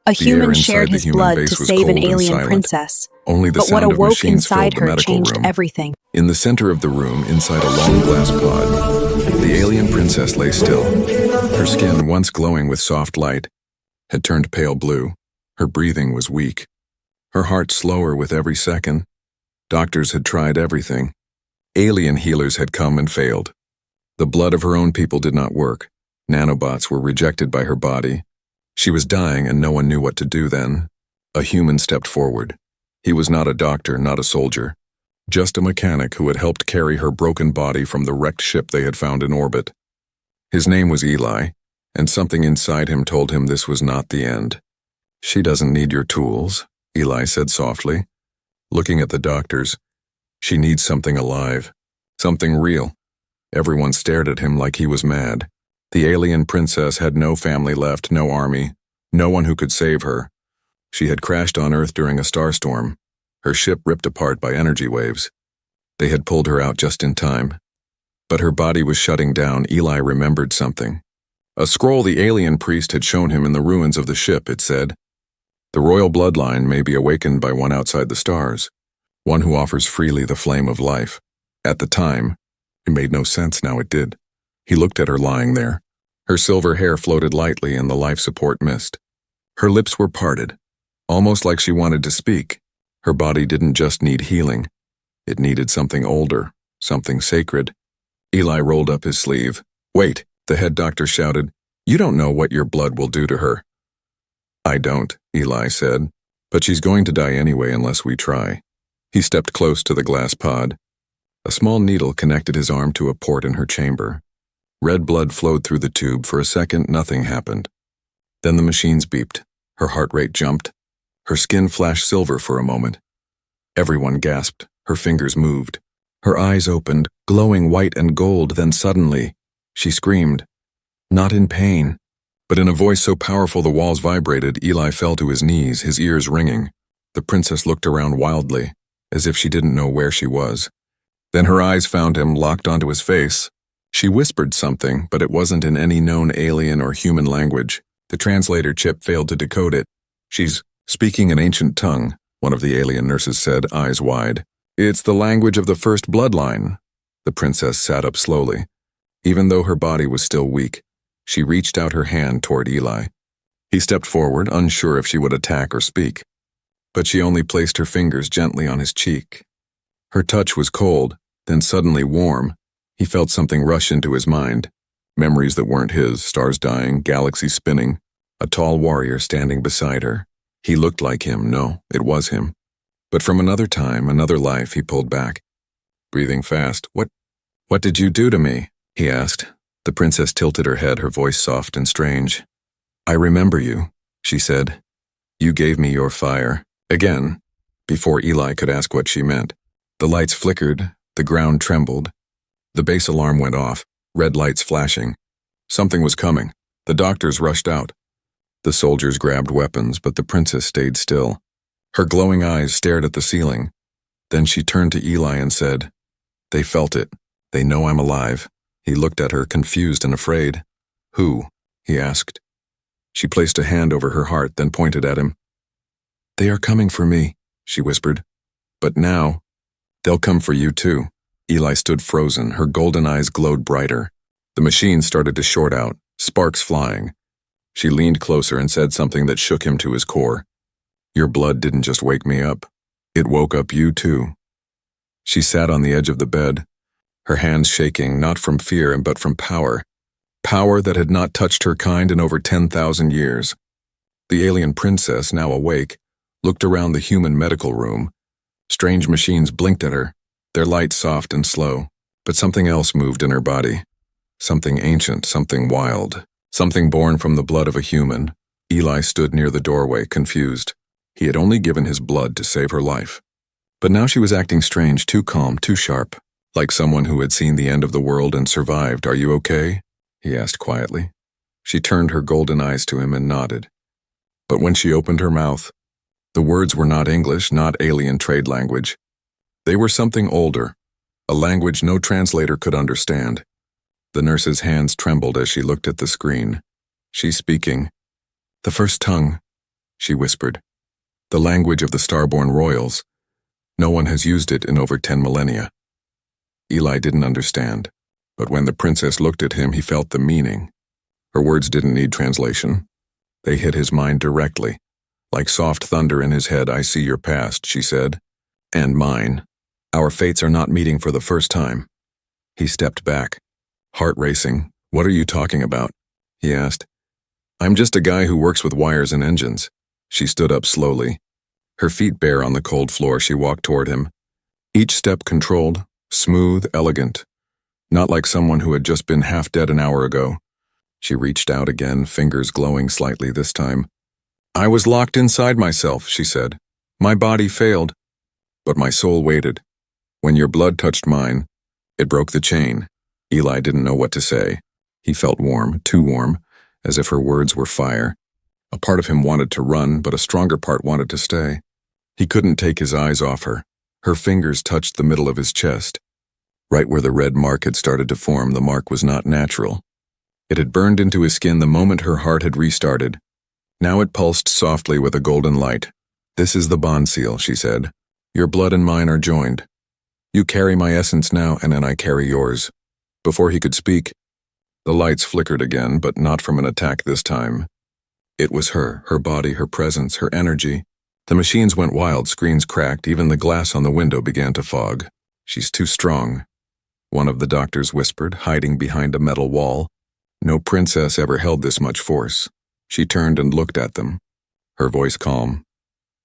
A The air human inside shared the his human blood base to was save an cold and alien silent. princess. Only the But what sound of awoke machines inside filled the her medical changed room. everything. In the center of the room, inside a long glass pod, the alien princess lay still. Her skin, once glowing with soft light, had turned pale blue. Her breathing was weak. Her heart slower with every second. Doctors had tried everything. Alien healers had come and failed. The blood of her own people did not work. Nanobots were rejected by her body. She was dying and no one knew what to do then. A human stepped forward. He was not a doctor, not a soldier. Just a mechanic who had helped carry her broken body from the wrecked ship they had found in orbit. His name was Eli, and something inside him told him this was not the end. "She doesn't need your tools," Eli said softly. Looking at the doctors, "She needs something alive, something real." Everyone stared at him like he was mad. The alien princess had no family left, no army, no one who could save her. She had crashed on Earth during a starstorm, her ship ripped apart by energy waves. They had pulled her out just in time. But her body was shutting down. Eli remembered something. A scroll the alien priest had shown him in the ruins of the ship, it said. The royal bloodline may be awakened by one outside the stars, one who offers freely the flame of life. At the time, it made no sense, now it did. He looked at her lying there. Her silver hair floated lightly in the life support mist. Her lips were parted, almost like she wanted to speak. Her body didn't just need healing. It needed something older, something sacred. Eli rolled up his sleeve. "Wait," the head doctor shouted. "You don't know what your blood will do to her." "I don't," Eli said, "but she's going to die anyway unless we try." He stepped close to the glass pod. A small needle connected his arm to a port in her chamber. Red blood flowed through the tube. For a second, nothing happened. Then the machines beeped. Her heart rate jumped. Her skin flashed silver for a moment. Everyone gasped. Her fingers moved. Her eyes opened, glowing white and gold. Then suddenly, she screamed. Not in pain, but in a voice so powerful the walls vibrated. Eli fell to his knees, his ears ringing. The princess looked around wildly, as if she didn't know where she was. Then her eyes found him, locked onto his face. She whispered something, but it wasn't in any known alien or human language. The translator chip failed to decode it. "She's speaking an ancient tongue," one of the alien nurses said, eyes wide. "It's the language of the first bloodline." The princess sat up slowly. Even though her body was still weak, she reached out her hand toward Eli. He stepped forward, unsure if she would attack or speak. But she only placed her fingers gently on his cheek. Her touch was cold, then suddenly warm. He felt something rush into his mind. Memories that weren't his, stars dying, galaxies spinning. A tall warrior standing beside her. He looked like him, no, it was him. But from another time, another life, he pulled back. Breathing fast. What did you do to me?" he asked. The princess tilted her head, her voice soft and strange. "I remember you," she said. "You gave me your fire." Again, before Eli could ask what she meant. The lights flickered, the ground trembled. The base alarm went off, red lights flashing. Something was coming. The doctors rushed out. The soldiers grabbed weapons, but the princess stayed still. Her glowing eyes stared at the ceiling. Then she turned to Eli and said, "They felt it. They know I'm alive." He looked at her, confused and afraid. "Who?" he asked. She placed a hand over her heart, then pointed at him. "They are coming for me," she whispered. "But now, they'll come for you too." Eli stood frozen, her golden eyes glowed brighter. The machine started to short out, sparks flying. She leaned closer and said something that shook him to his core. "Your blood didn't just wake me up. It woke up you too." She sat on the edge of the bed, her hands shaking, not from fear but from power. Power that had not touched her kind in over 10,000 years. The alien princess, now awake, looked around the human medical room. Strange machines blinked at her, their lights soft and slow. But something else moved in her body. Something ancient, something wild, something born from the blood of a human. Eli stood near the doorway, confused. He had only given his blood to save her life. But now she was acting strange, too calm, too sharp, like someone who had seen the end of the world and survived. "Are you okay?" he asked quietly. She turned her golden eyes to him and nodded. But when she opened her mouth, the words were not English, not alien trade language. They were something older, a language no translator could understand. The nurse's hands trembled as she looked at the screen. "She's speaking. The first tongue. she whispered. The language of the starborn royals. No one has used it in over 10 millennia. Eli didn't understand, but when the princess looked at him, he felt the meaning. Her words didn't need translation. They hit his mind directly. Like soft thunder in his head. I see your past, she said. And mine. Our fates are not meeting for the first time. He stepped back, heart racing. What are you talking about? He asked. I'm just a guy who works with wires and engines. She stood up slowly. Her feet bare on the cold floor, she walked toward him. Each step controlled, smooth, elegant. Not like someone who had just been half dead an hour ago. She reached out again, fingers glowing slightly this time. I was locked inside myself, she said. My body failed, but my soul waited. When your blood touched mine, it broke the chain. Eli didn't know what to say. He felt warm, too warm, as if her words were fire. A part of him wanted to run, but a stronger part wanted to stay. He couldn't take his eyes off her. Her fingers touched the middle of his chest. Right where the red mark had started to form, the mark was not natural. It had burned into his skin the moment her heart had restarted. Now it pulsed softly with a golden light. This is the bond seal, she said. Your blood and mine are joined. You carry my essence now, and then I carry yours. Before he could speak, the lights flickered again, but not from an attack this time. It was her body, her presence, her energy. The machines went wild, screens cracked, even the glass on the window began to fog. She's too strong, one of the doctors whispered, hiding behind a metal wall. No princess ever held this much force. She turned and looked at them, her voice calm.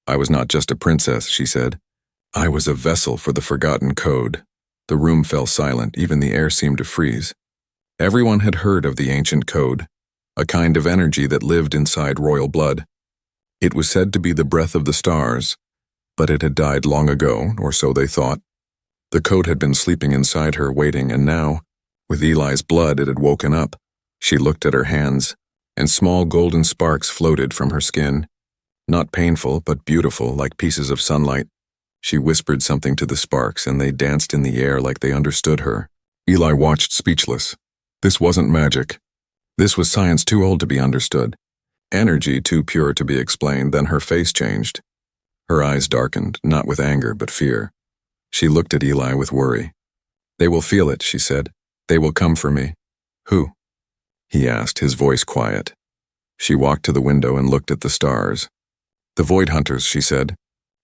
I was not just a princess, she said. I was a vessel for the forgotten code. The room fell silent, even the air seemed to freeze. Everyone had heard of the ancient code, a kind of energy that lived inside royal blood. It was said to be the breath of the stars, but it had died long ago, or so they thought. The code had been sleeping inside her, waiting, and now, with Eli's blood, it had woken up. She looked at her hands, and small golden sparks floated from her skin. Not painful, but beautiful, like pieces of sunlight. She whispered something to the sparks, and they danced in the air like they understood her. Eli watched speechless. This wasn't magic. This was science too old to be understood. Energy too pure to be explained. Then her face changed. Her eyes darkened, not with anger, but fear. She looked at Eli with worry. They will feel it, she said. They will come for me. Who? He asked, his voice quiet. She walked to the window and looked at the stars. The Void Hunters, she said.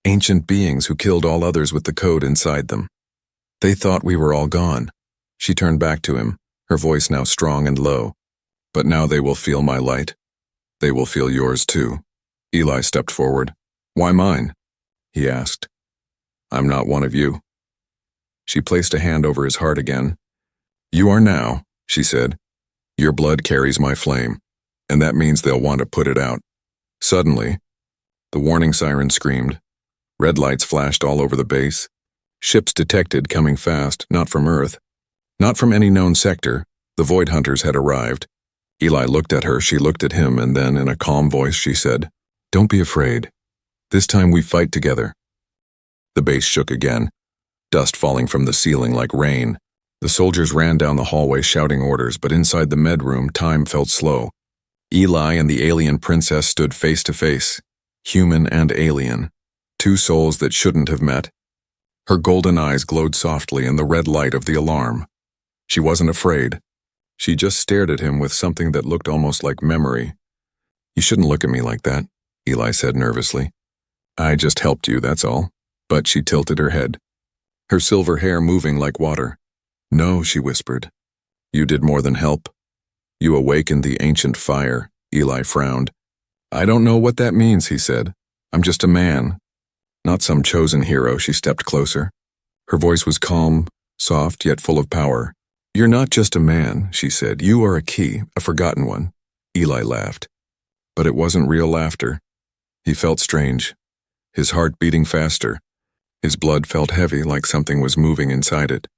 Ancient beings who killed all others with the code inside them. They thought we were all gone. She turned back to him, her voice now strong and low. But now they will feel my light. They will feel yours too. Eli stepped forward. Why mine? He asked. I'm not one of you. She placed a hand over his heart again. You are now, she said. Your blood carries my flame, and that means they'll want to put it out. Suddenly, the warning siren screamed. Red lights flashed all over the base. Ships detected coming fast, not from Earth. Not from any known sector. The Void Hunters had arrived. Eli looked at her, she looked at him, and then in a calm voice she said, Don't be afraid. This time we fight together. The base shook again, dust falling from the ceiling like rain. The soldiers ran down the hallway shouting orders, but inside the med room, time felt slow. Eli and the alien princess stood face to face, human and alien, two souls that shouldn't have met. Her golden eyes glowed softly in the red light of the alarm. She wasn't afraid. She just stared at him with something that looked almost like memory. You shouldn't look at me like that, Eli said nervously. I just helped you, that's all. But she tilted her head, her silver hair moving like water. No, she whispered. You did more than help. You awakened the ancient fire, Eli frowned. I don't know what that means, he said. I'm just a man. Not some chosen hero. She stepped closer. Her voice was calm, soft, yet full of power. You're not just a man, she said. You are a key, a forgotten one. Eli laughed. But it wasn't real laughter. He felt strange, his heart beating faster. His blood felt heavy, like something was moving inside it.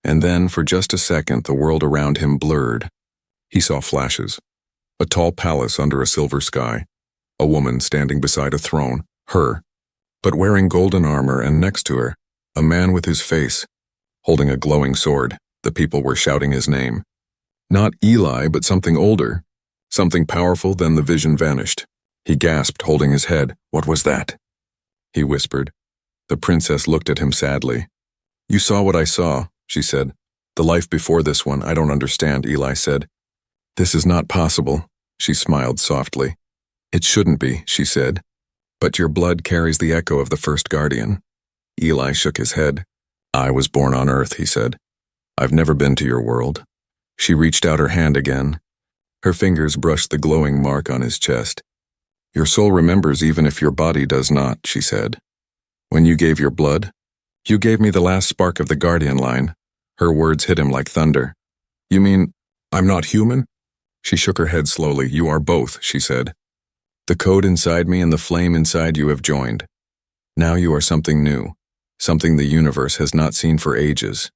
And then, for just a second, the world around him blurred. He saw flashes. A tall palace under a silver sky. A woman standing beside a throne, her. But wearing golden armor, and next to her, a man with his face, holding a glowing sword. The people were shouting his name. Not Eli, but something older. Something powerful. Then the vision vanished. He gasped, holding his head. "What was that?" He whispered. The princess looked at him sadly. "You saw what I saw," she said. "The life before this one, I don't understand," Eli said. "This is not possible," she smiled softly. "It shouldn't be," she said. "But your blood carries the echo of the first guardian." Eli shook his head. "I was born on Earth," he said. "I've never been to your world." She reached out her hand again. Her fingers brushed the glowing mark on his chest. "Your soul remembers even if your body does not," she said. "When you gave your blood, you gave me the last spark of the guardian line." Her words hit him like thunder. "You mean I'm not human?" She shook her head slowly. "You are both," she said. "The code inside me and the flame inside you have joined. Now you are something new, something the universe has not seen for ages."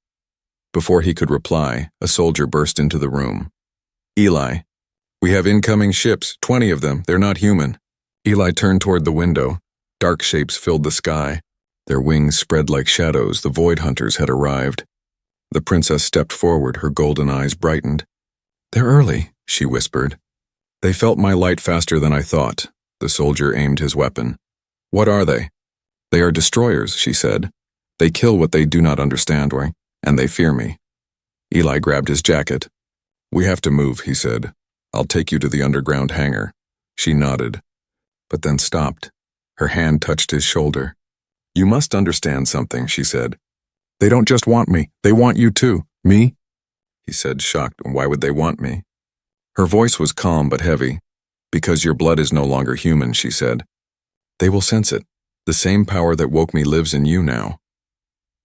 Before he could reply, a soldier burst into the room. "Eli, we have incoming ships, 20 of them. They're not human." Eli turned toward the window. Dark shapes filled the sky. Their wings spread like shadows. The void hunters had arrived. The princess stepped forward, her golden eyes brightened. "They're early," she whispered. "They felt my light faster than I thought." The soldier aimed his weapon. "What are they?" "They are destroyers," she said. "They kill what they do not understand, and they fear me." Eli grabbed his jacket. "We have to move," he said. "I'll take you to the underground hangar." She nodded, but then stopped. Her hand touched his shoulder. "You must understand something," she said. "They don't just want me, they want you too." "Me?" he said, shocked. "Why would they want me?" Her voice was calm but heavy. "Because your blood is no longer human," she said. "They will sense it. The same power that woke me lives in you now."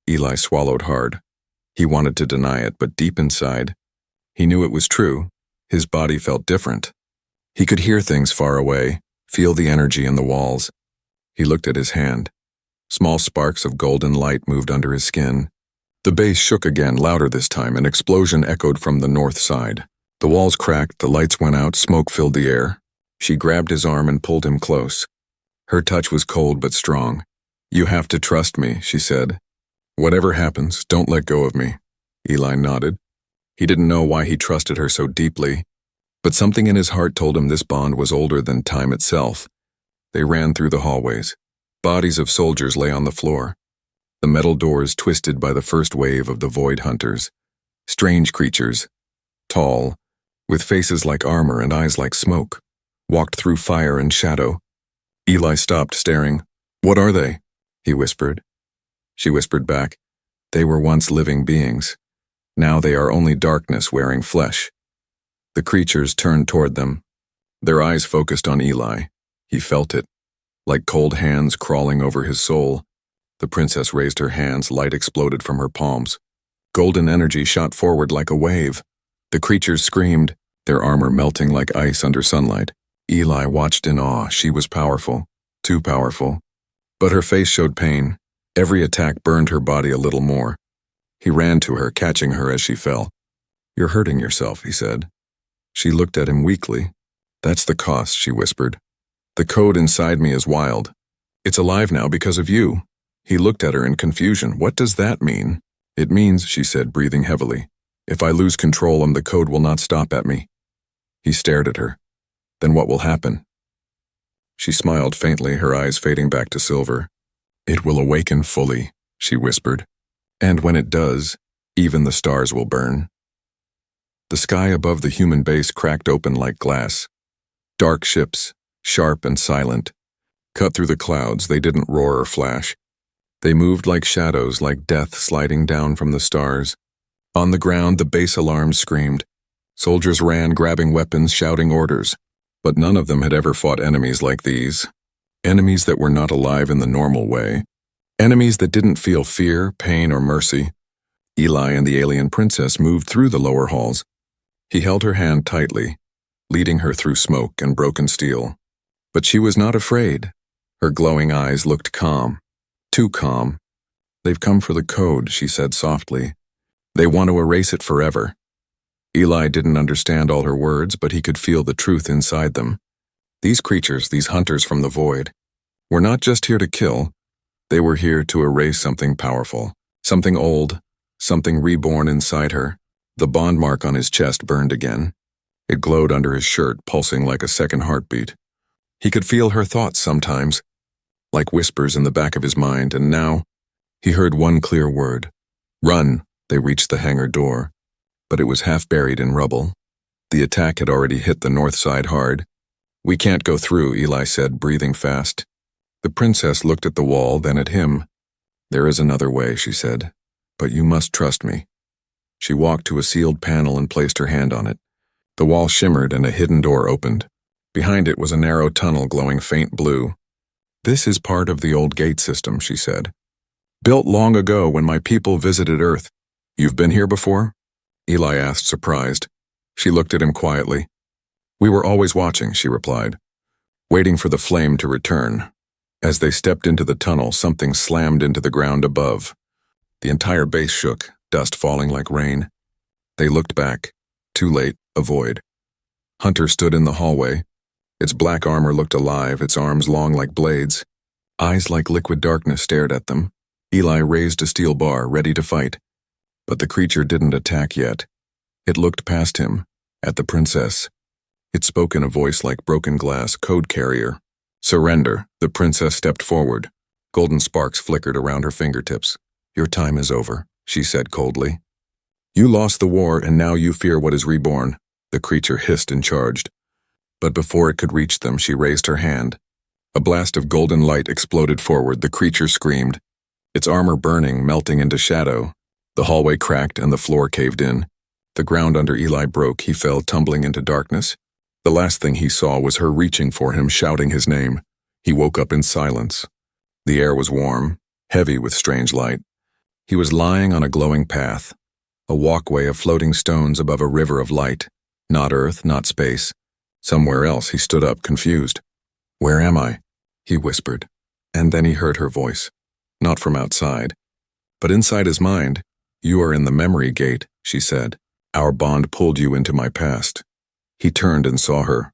Eli swallowed hard. He wanted to deny it, but deep inside, he knew it was true. His body felt different. He could hear things far away, feel the energy in the walls. He looked at his hand. Small sparks of golden light moved under his skin. The base shook again, louder this time. An explosion echoed from the north side. The walls cracked, the lights went out, smoke filled the air. She grabbed his arm and pulled him close. Her touch was cold but strong. "You have to trust me," she said. "Whatever happens, don't let go of me." Eli nodded. He didn't know why he trusted her so deeply, but something in his heart told him this bond was older than time itself. They ran through the hallways. Bodies of soldiers lay on the floor. The metal doors twisted by the first wave of the void hunters. Strange creatures, tall, with faces like armor and eyes like smoke, walked through fire and shadow. Eli stopped, staring. "What are they?" he whispered. She whispered back, "They were once living beings. Now they are only darkness wearing flesh." The creatures turned toward them. Their eyes focused on Eli. He felt it, like cold hands crawling over his soul. The princess raised her hands, light exploded from her palms. Golden energy shot forward like a wave. The creatures screamed, their armor melting like ice under sunlight. Eli watched in awe. She was powerful, too powerful. But her face showed pain. Every attack burned her body a little more. He ran to her, catching her as she fell. "You're hurting yourself," he said. She looked at him weakly. "That's the cost," she whispered. "The code inside me is wild. It's alive now because of you." He looked at her in confusion. "What does that mean?" "It means," she said, breathing heavily, "if I lose control, the code will not stop at me." He stared at her. "Then what will happen?" She smiled faintly, her eyes fading back to silver. "It will awaken fully," she whispered. "And when it does, even the stars will burn." The sky above the human base cracked open like glass. Dark ships, sharp and silent, cut through the clouds. They didn't roar or flash. They moved like shadows, like death sliding down from the stars. On the ground, the base alarms screamed. Soldiers ran, grabbing weapons, shouting orders. But none of them had ever fought enemies like these. Enemies that were not alive in the normal way. Enemies that didn't feel fear, pain, or mercy. Eli and the alien princess moved through the lower halls. He held her hand tightly, leading her through smoke and broken steel. But she was not afraid. Her glowing eyes looked calm. Too calm. "They've come for the code," she said softly. "They want to erase it forever." Eli didn't understand all her words, but he could feel the truth inside them. These creatures, these hunters from the void, were not just here to kill. They were here to erase something powerful, something old, something reborn inside her. The bond mark on his chest burned again. It glowed under his shirt, pulsing like a second heartbeat. He could feel her thoughts sometimes, like whispers in the back of his mind, and now he heard one clear word. Run! They reached the hangar door, but it was half buried in rubble. The attack had already hit the north side hard. We can't go through, Eli said, breathing fast. The princess looked at the wall, then at him. There is another way, she said, but you must trust me. She walked to a sealed panel and placed her hand on it. The wall shimmered and a hidden door opened. Behind it was a narrow tunnel glowing faint blue. This is part of the old gate system, she said. Built long ago when my people visited Earth. You've been here before? Eli asked, surprised. She looked at him quietly. We were always watching, she replied, waiting for the flame to return. As they stepped into the tunnel, something slammed into the ground above. The entire base shook, dust falling like rain. They looked back. Too late, a void. Hunter stood in the hallway. Its black armor looked alive, its arms long like blades. Eyes like liquid darkness stared at them. Eli raised a steel bar, ready to fight. But the creature didn't attack yet. It looked past him, at the princess. It spoke in a voice like broken glass, code carrier. Surrender. The princess stepped forward. Golden sparks flickered around her fingertips. Your time is over, she said coldly. You lost the war and now you fear what is reborn, the creature hissed and charged. But before it could reach them, she raised her hand. A blast of golden light exploded forward. The creature screamed, its armor burning, melting into shadow. The hallway cracked and the floor caved in. The ground under Eli broke. He fell tumbling into darkness. The last thing he saw was her reaching for him, shouting his name. He woke up in silence. The air was warm, heavy with strange light. He was lying on a glowing path, a walkway of floating stones above a river of light. Not Earth, not space. Somewhere else. He stood up, confused. Where am I? He whispered. And then he heard her voice. Not from outside, but inside his mind. You are in the memory gate, she said. Our bond pulled you into my past. He turned and saw her.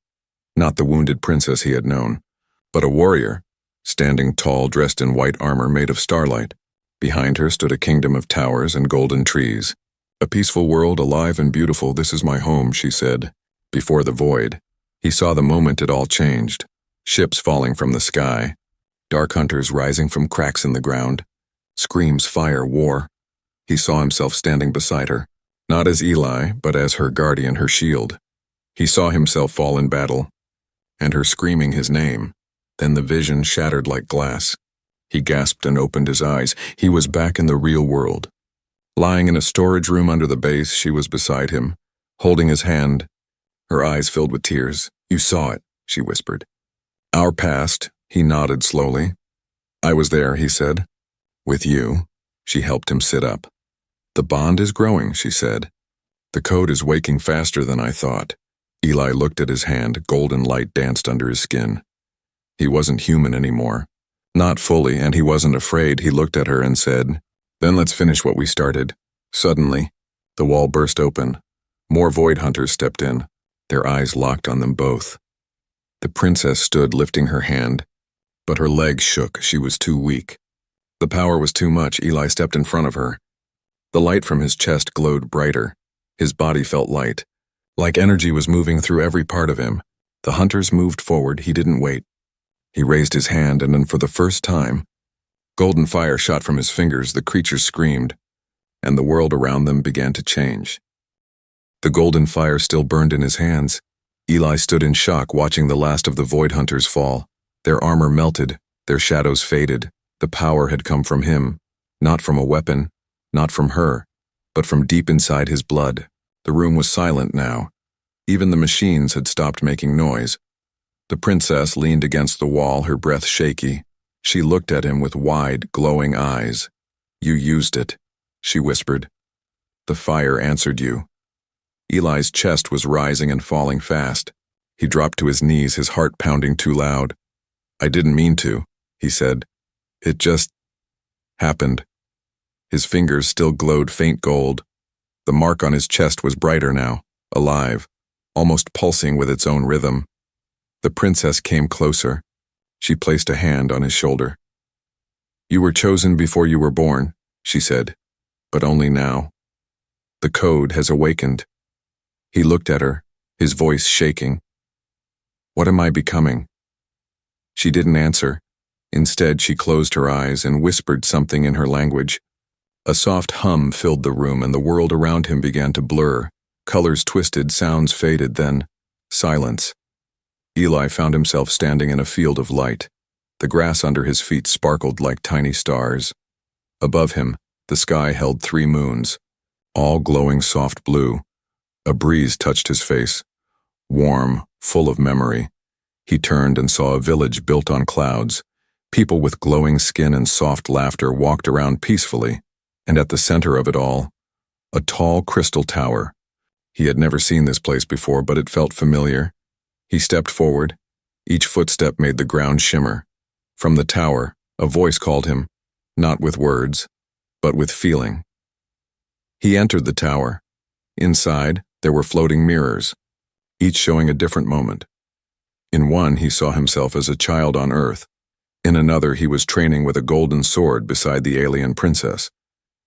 Not the wounded princess he had known, but a warrior, standing tall, dressed in white armor made of starlight. Behind her stood a kingdom of towers and golden trees. A peaceful world, alive and beautiful. This is my home, she said. Before the void, he saw the moment it all changed. Ships falling from the sky. Dark hunters rising from cracks in the ground. Screams, fire, war. He saw himself standing beside her, not as Eli, but as her guardian, her shield. He saw himself fall in battle, and her screaming his name. Then the vision shattered like glass. He gasped and opened his eyes. He was back in the real world. Lying in a storage room under the base, she was beside him, holding his hand, her eyes filled with tears. You saw it, she whispered. Our past, he nodded slowly. I was there, he said. With you. She helped him sit up. The bond is growing, she said. The code is waking faster than I thought. Eli looked at his hand. Golden light danced under his skin. He wasn't human anymore. Not fully, and he wasn't afraid. He looked at her and said, Then let's finish what we started. Suddenly, the wall burst open. More void hunters stepped in. Their eyes locked on them both. The princess stood lifting her hand, but her legs shook. She was too weak. The power was too much. Eli stepped in front of her. The light from his chest glowed brighter. His body felt light, like energy was moving through every part of him. The hunters moved forward. He didn't wait. He raised his hand, and then for the first time, golden fire shot from his fingers. The creatures screamed, and the world around them began to change. The golden fire still burned in his hands. Eli stood in shock, watching the last of the void hunters fall. Their armor melted, their shadows faded. The power had come from him, not from a weapon, not from her, but from deep inside his blood. The room was silent now. Even the machines had stopped making noise. The princess leaned against the wall, her breath shaky. She looked at him with wide, glowing eyes. You used it, she whispered. The fire answered you. Eli's chest was rising and falling fast. He dropped to his knees, his heart pounding too loud. I didn't mean to, he said. It just happened. His fingers still glowed faint gold. The mark on his chest was brighter now, alive, almost pulsing with its own rhythm. The princess came closer. She placed a hand on his shoulder. You were chosen before you were born, she said, but only now. The code has awakened. He looked at her, his voice shaking. What am I becoming? She didn't answer. Instead, she closed her eyes and whispered something in her language. A soft hum filled the room, and the world around him began to blur. Colors twisted, sounds faded, then silence. Eli found himself standing in a field of light. The grass under his feet sparkled like tiny stars. Above him, the sky held 3 moons, all glowing soft blue. A breeze touched his face, warm, full of memory. He turned and saw a village built on clouds. People with glowing skin and soft laughter walked around peacefully, and at the center of it all, a tall crystal tower. He had never seen this place before, but it felt familiar. He stepped forward. Each footstep made the ground shimmer. From the tower, a voice called him, not with words, but with feeling. He entered the tower. Inside, there were floating mirrors, each showing a different moment. In one, he saw himself as a child on Earth. In another, he was training with a golden sword beside the alien princess.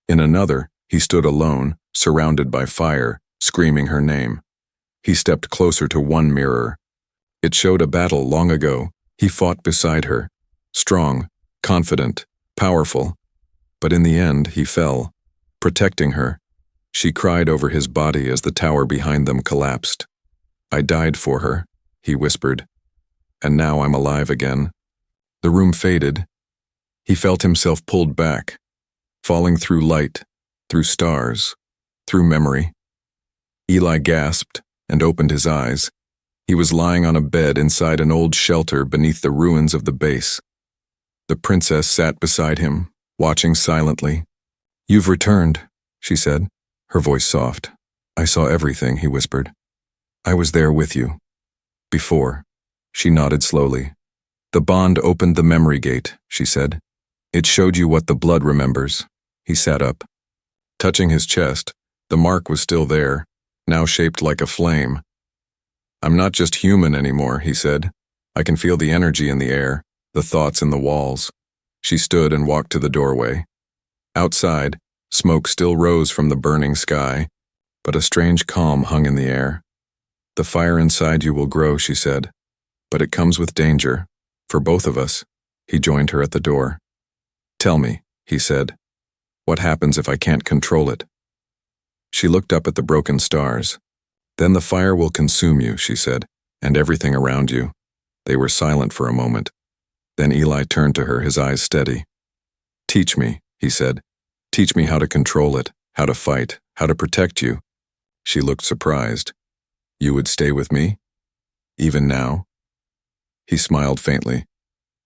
In another, he stood alone, surrounded by fire, screaming her name. He stepped closer to one mirror. It showed a battle long ago. He fought beside her, strong, confident, powerful. But in the end, he fell, protecting her. She cried over his body as the tower behind them collapsed. "I died for her," he whispered, "and now I'm alive again." The room faded. He felt himself pulled back, falling through light, through stars, through memory. Eli gasped and opened his eyes. He was lying on a bed inside an old shelter beneath the ruins of the base. The princess sat beside him, watching silently. "You've returned," she said, her voice soft. "I saw everything," he whispered. "I was there with you. Before." She nodded slowly. "The bond opened the memory gate," she said. "It showed you what the blood remembers." He sat up. Touching his chest, the mark was still there, now shaped like a flame. "I'm not just human anymore," he said. "I can feel the energy in the air, the thoughts in the walls." She stood and walked to the doorway. Outside, smoke still rose from the burning sky, but a strange calm hung in the air. "The fire inside you will grow," she said, "but it comes with danger, for both of us." He joined her at the door. "Tell me," he said, "what happens if I can't control it?" She looked up at the broken stars. "Then the fire will consume you," she said, "and everything around you." They were silent for a moment. Then Eli turned to her, his eyes steady. "Teach me," he said. "Teach me how to control it, how to fight, how to protect you." She looked surprised. "You would stay with me? Even now?" He smiled faintly.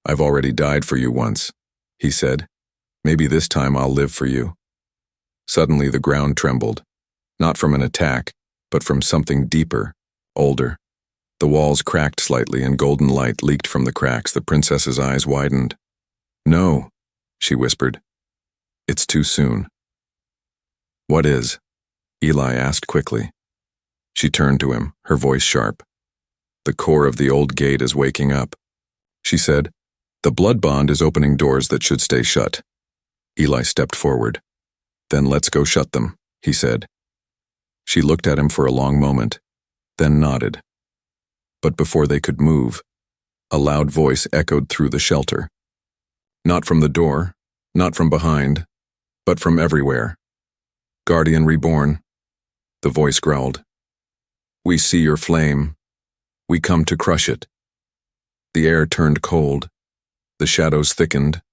"I've already died for you once," he said. "Maybe this time I'll live for you." Suddenly the ground trembled, not from an attack, but from something deeper, older. The walls cracked slightly and golden light leaked from the cracks. The princess's eyes widened. "No," she whispered. "It's too soon." "What is?" Eli asked quickly. She turned to him, her voice sharp. "The core of the old gate is waking up," she said. "The blood bond is opening doors that should stay shut." Eli stepped forward. "Then let's go shut them," he said. She looked at him for a long moment, then nodded. But before they could move, a loud voice echoed through the shelter. Not from the door, not from behind, but from everywhere. "Guardian reborn," the voice growled. "We see your flame. We come to crush it." The air turned cold. The shadows thickened.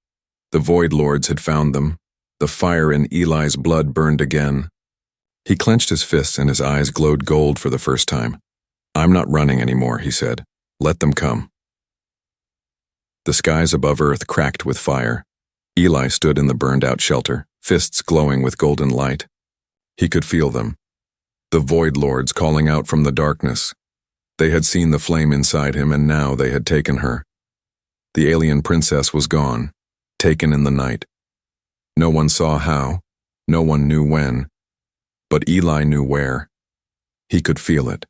The Void Lords had found them. The fire in Eli's blood burned again. He clenched his fists and his eyes glowed gold for the first time. "I'm not running anymore," he said. "Let them come." The skies above Earth cracked with fire. Eli stood in the burned-out shelter, fists glowing with golden light. He could feel them. The Void Lords calling out from the darkness. They had seen the flame inside him, and now they had taken her. The alien princess was gone, taken in the night. No one saw how, no one knew when, but Eli knew where. He could feel it.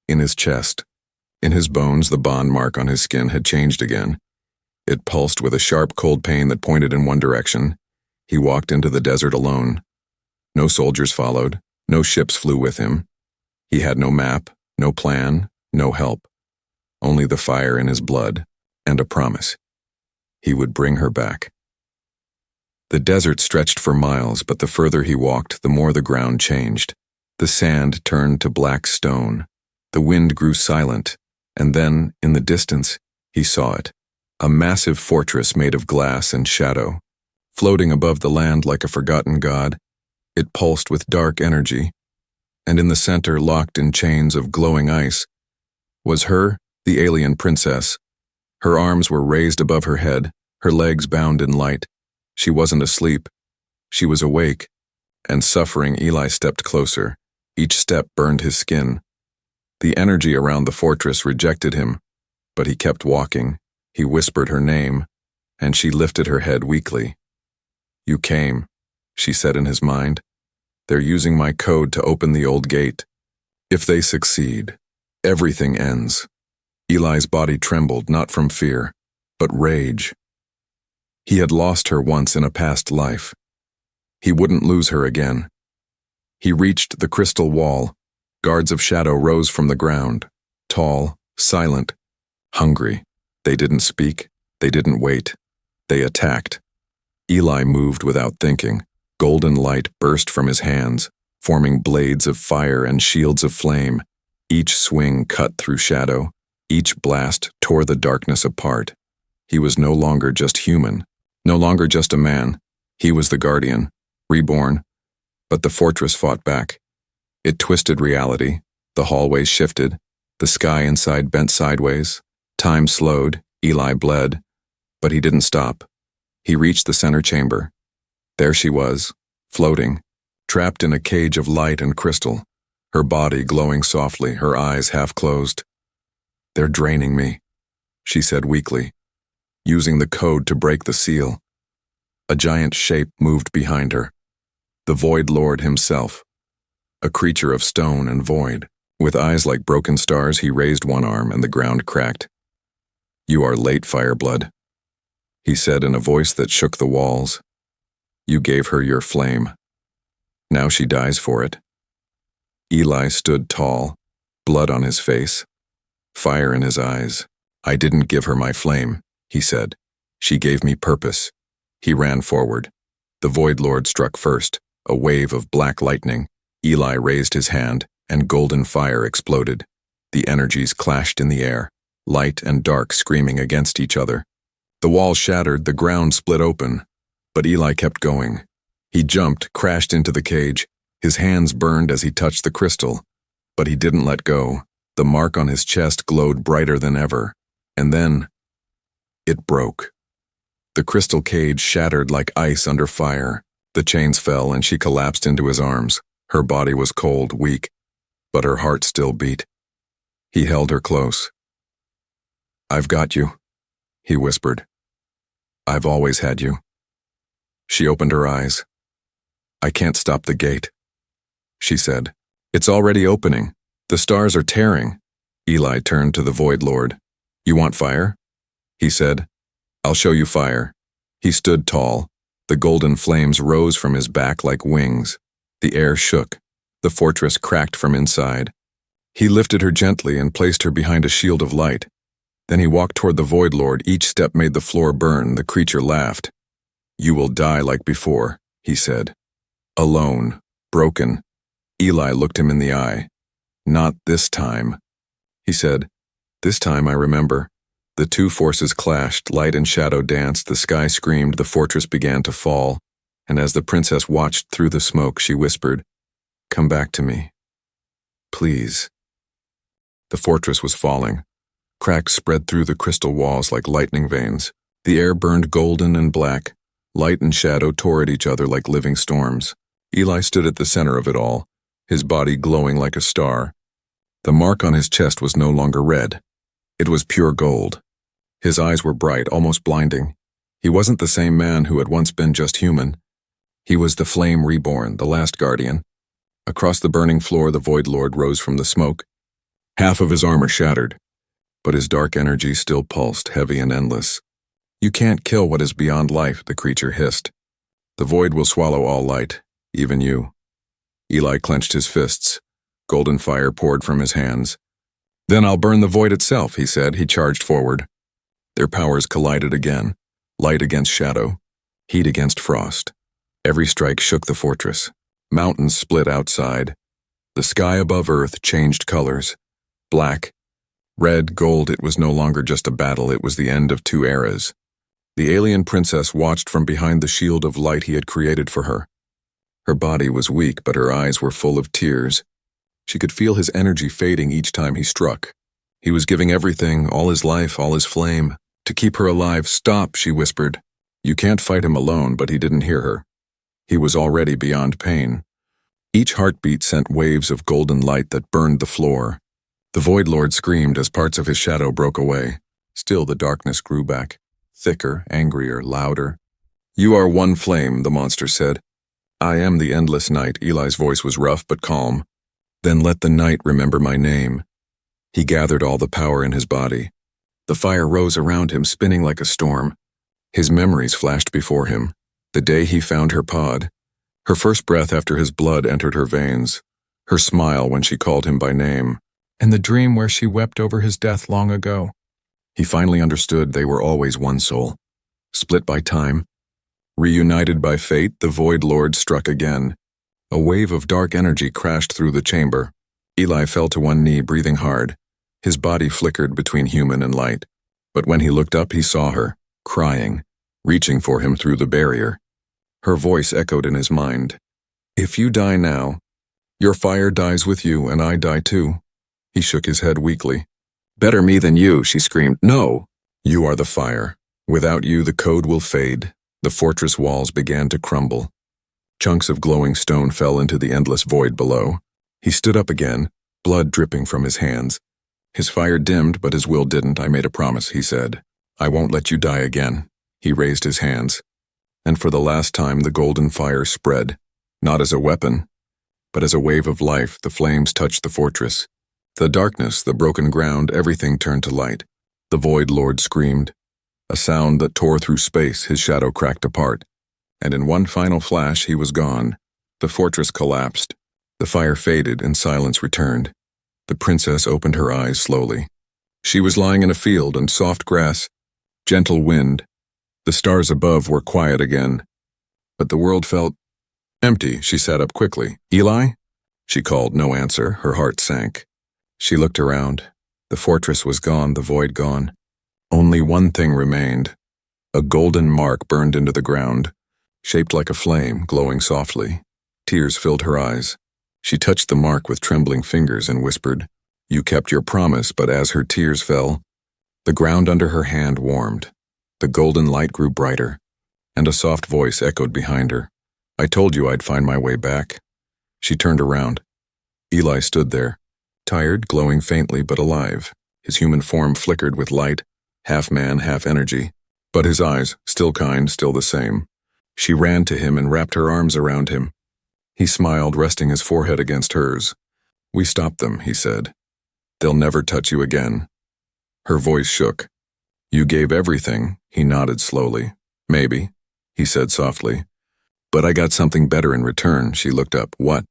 In his chest, in his bones, the bond mark on his skin had changed again. It pulsed with a sharp, cold pain that pointed in one direction. He walked into the desert alone. No soldiers followed, no ships flew with him. He had no map, no plan, no help. Only the fire in his blood, and a promise. He would bring her back. The desert stretched for miles, but the further he walked, the more the ground changed. The sand turned to black stone. The wind grew silent, and then, in the distance, he saw it. A massive fortress made of glass and shadow. Floating above the land like a forgotten god, it pulsed with dark energy, and in the center, locked in chains of glowing ice, was her, the alien princess. Her arms were raised above her head, her legs bound in light. She wasn't asleep. She was awake, and suffering. Eli stepped closer. Each step burned his skin. The energy around the fortress rejected him, but he kept walking. He whispered her name, and she lifted her head weakly. "You came," she said in his mind. "They're using my code to open the old gate. If they succeed, everything ends." Eli's body trembled, not from fear, but rage. He had lost her once in a past life. He wouldn't lose her again. He reached the crystal wall. Guards of shadow rose from the ground, tall, silent, hungry. They didn't speak. They didn't wait. They attacked. Eli moved without thinking. Golden light burst from his hands, forming blades of fire and shields of flame. Each swing cut through shadow. Each blast tore the darkness apart. He was no longer just human, no longer just a man. He was the guardian, reborn. But the fortress fought back. It twisted reality. The hallways shifted. The sky inside bent sideways. Time slowed. Eli bled. But he didn't stop. He reached the center chamber. There she was, floating, trapped in a cage of light and crystal, her body glowing softly, her eyes half closed. "They're draining me," she said weakly, using the code to break the seal. A giant shape moved behind her. The Void Lord himself, a creature of stone and void. With eyes like broken stars, he raised one arm and the ground cracked. "You are late, Fireblood," he said in a voice that shook the walls. "You gave her your flame. Now she dies for it." Eli stood tall, blood on his face, fire in his eyes. "I didn't give her my flame," he said. "She gave me purpose." He ran forward. The Void Lord struck first, a wave of black lightning. Eli raised his hand, and golden fire exploded. The energies clashed in the air, light and dark screaming against each other. The wall shattered, the ground split open, but Eli kept going. He jumped, crashed into the cage. His hands burned as he touched the crystal, but he didn't let go. The mark on his chest glowed brighter than ever, and then it broke. The crystal cage shattered like ice under fire. The chains fell and she collapsed into his arms. Her body was cold, weak, but her heart still beat. He held her close. "I've got you," he whispered. "I've always had you." She opened her eyes. "I can't stop the gate," she said. "It's already opening. The stars are tearing." Eli turned to the Void Lord. "You want fire?" he said. "I'll show you fire." He stood tall. The golden flames rose from his back like wings. The air shook. The fortress cracked from inside. He lifted her gently and placed her behind a shield of light. Then he walked toward the Void Lord. Each step made the floor burn. The creature laughed. "You will die like before," he said. "Alone, broken." Eli looked him in the eye. "Not this time," he said. "This time I remember." The two forces clashed, light and shadow danced, the sky screamed, the fortress began to fall, and as the princess watched through the smoke, she whispered, "Come back to me. Please." The fortress was falling. Cracks spread through the crystal walls like lightning veins. The air burned golden and black. Light and shadow tore at each other like living storms. Eli stood at the center of it all, his body glowing like a star. The mark on his chest was no longer red. It was pure gold. His eyes were bright, almost blinding. He wasn't the same man who had once been just human. He was the flame reborn, the last guardian. Across the burning floor, the Void Lord rose from the smoke. Half of his armor shattered, but his dark energy still pulsed, heavy and endless. "You can't kill what is beyond life," the creature hissed. "The void will swallow all light, even you." Eli clenched his fists. Golden fire poured from his hands. "Then I'll burn the void itself," he said. He charged forward. Their powers collided again, light against shadow, heat against frost. Every strike shook the fortress. Mountains split outside. The sky above Earth changed colors. Black, red, gold. It was no longer just a battle, it was the end of two eras. The alien princess watched from behind the shield of light he had created for her. Her body was weak, but her eyes were full of tears. She could feel his energy fading each time he struck. He was giving everything, all his life, all his flame, to keep her alive. "Stop," she whispered. You can't fight him alone, but he didn't hear her. He was already beyond pain. Each heartbeat sent waves of golden light that burned the floor. The Void Lord screamed as parts of his shadow broke away. Still the darkness grew back, thicker, angrier, louder. "You are one flame," the monster said. "I am the endless night." Eli's voice was rough but calm. "Then let the night remember my name." He gathered all the power in his body. The fire rose around him, spinning like a storm. His memories flashed before him. The day he found her pod. Her first breath after his blood entered her veins. Her smile when she called him by name. And the dream where she wept over his death long ago. He finally understood they were always one soul. Split by time. Reunited by fate, the Void Lord struck again. A wave of dark energy crashed through the chamber. Eli fell to one knee, breathing hard. His body flickered between human and light. But when he looked up, he saw her, crying, reaching for him through the barrier. Her voice echoed in his mind. "If you die now, your fire dies with you and I die too." He shook his head weakly. "Better me than you," she screamed. "No! You are the fire. Without you, the code will fade." The fortress walls began to crumble. Chunks of glowing stone fell into the endless void below. He stood up again, blood dripping from his hands. His fire dimmed, but his will didn't. "I made a promise," he said. "I won't let you die again." He raised his hands. And for the last time, the golden fire spread, not as a weapon, but as a wave of life. The flames touched the fortress. The darkness, the broken ground, everything turned to light. The Void Lord screamed. A sound that tore through space. His shadow cracked apart. And in one final flash, he was gone. The fortress collapsed. The fire faded and silence returned. The princess opened her eyes slowly. She was lying in a field in soft grass, gentle wind. The stars above were quiet again. But the world felt empty. She sat up quickly. "Eli?" She called. No answer. Her heart sank. She looked around. The fortress was gone, the void gone. Only one thing remained. A golden mark burned into the ground, shaped like a flame, glowing softly. Tears filled her eyes. She touched the mark with trembling fingers and whispered, "You kept your promise." But as her tears fell, the ground under her hand warmed. The golden light grew brighter, and a soft voice echoed behind her. "I told you I'd find my way back." She turned around. Eli stood there, tired, glowing faintly but alive. His human form flickered with light, half man, half energy. But his eyes, still kind, still the same. She ran to him and wrapped her arms around him. He smiled, resting his forehead against hers. "We stopped them," he said. "They'll never touch you again." Her voice shook. "You gave everything." He nodded slowly. "Maybe," he said softly. "But I got something better in return." She looked up. "What?"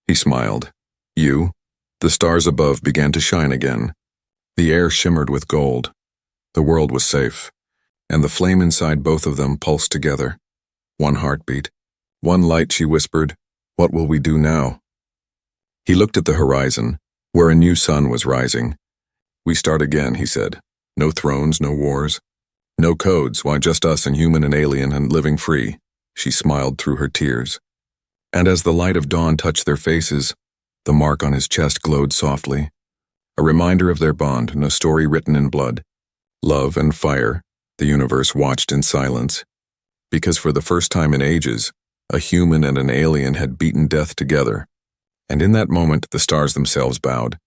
He smiled. "You." The stars above began to shine again. The air shimmered with gold. The world was safe, and the flame inside both of them pulsed together. One heartbeat. One light, she whispered. "What will we do now?" He looked at the horizon, where a new sun was rising. "We start again," he said. "No thrones, no wars. No codes, why just us and human and alien and living free." She smiled through her tears. And as the light of dawn touched their faces, the mark on his chest glowed softly. A reminder of their bond, no story written in blood. Love and fire, the universe watched in silence. Because for the first time in ages, a human and an alien had beaten death together. And in that moment, the stars themselves bowed.